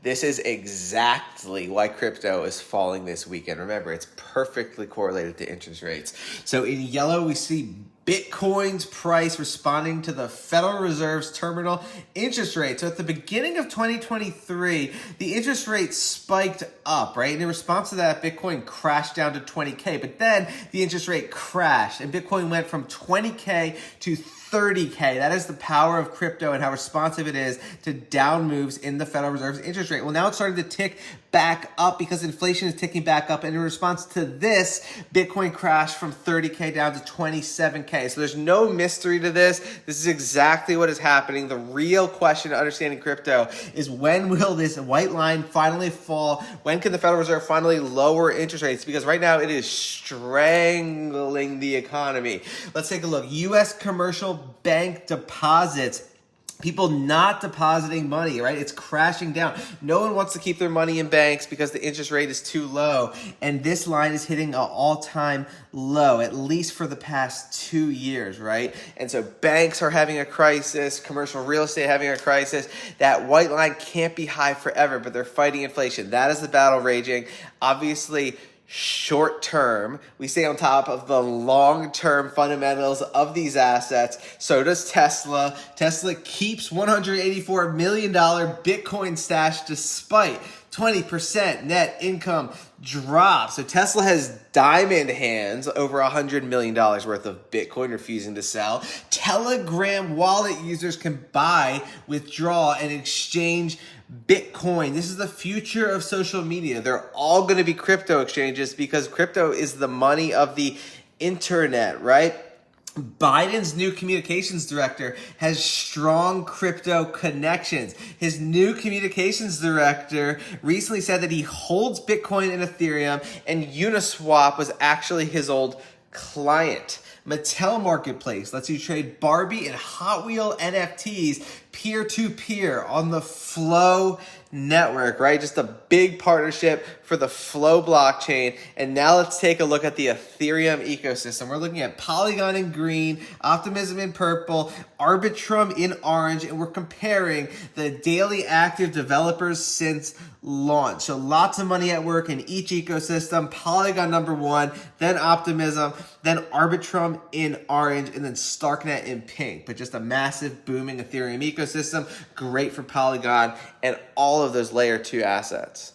This is exactly why crypto is falling this weekend. Remember, it's perfectly correlated to interest rates. So in yellow, we see Bitcoin's price responding to the Federal Reserve's terminal interest rate. So at the beginning of 2023, the interest rate spiked up, right? And in response to that, Bitcoin crashed down to 20K. But then the interest rate crashed and Bitcoin went from 20K to 30K. That is the power of crypto and how responsive it is to down moves in the Federal Reserve's interest rate. Well, now it's starting to tick back up because inflation is ticking back up. And in response to this, Bitcoin crashed from 30K down to 27K. So there's no mystery to this. This is exactly what is happening. The real question to understanding crypto is, when will this white line finally fall? When can the Federal Reserve finally lower interest rates? Because right now it is strangling the economy. Let's take a look. U.S. commercial bank deposits. People not depositing money, right? It's crashing down. No one wants to keep their money in banks because the interest rate is too low. And this line is hitting an all-time low, at least for the past 2 years, right? And so banks are having a crisis, commercial real estate having a crisis. That white line can't be high forever, but they're fighting inflation. That is the battle raging. Obviously, short term, we stay on top of the long-term fundamentals of these assets. So does Tesla. Tesla keeps $184 million Bitcoin stash despite 20% net income drop. So Tesla has diamond hands, over $100 million worth of Bitcoin refusing to sell. Telegram wallet users can buy, withdraw, and exchange Bitcoin. This is the future of social media. They're all going to be crypto exchanges because crypto is the money of the internet, right? Biden's new communications director has strong crypto connections. His new communications director recently said that he holds Bitcoin and Ethereum, and Uniswap was actually his old client. Mattel Marketplace lets you trade Barbie and Hot Wheel NFTs peer-to-peer on the Flow network, right? Just a big partnership for the Flow blockchain. And now let's take a look at the Ethereum ecosystem. We're looking at Polygon in green, Optimism in purple, Arbitrum in orange, and we're comparing the daily active developers since launch. So lots of money at work in each ecosystem. Polygon number one, then Optimism, then Arbitrum in orange, and then Starknet in pink. But just a massive booming Ethereum ecosystem, great for Polygon and all of those layer 2 assets.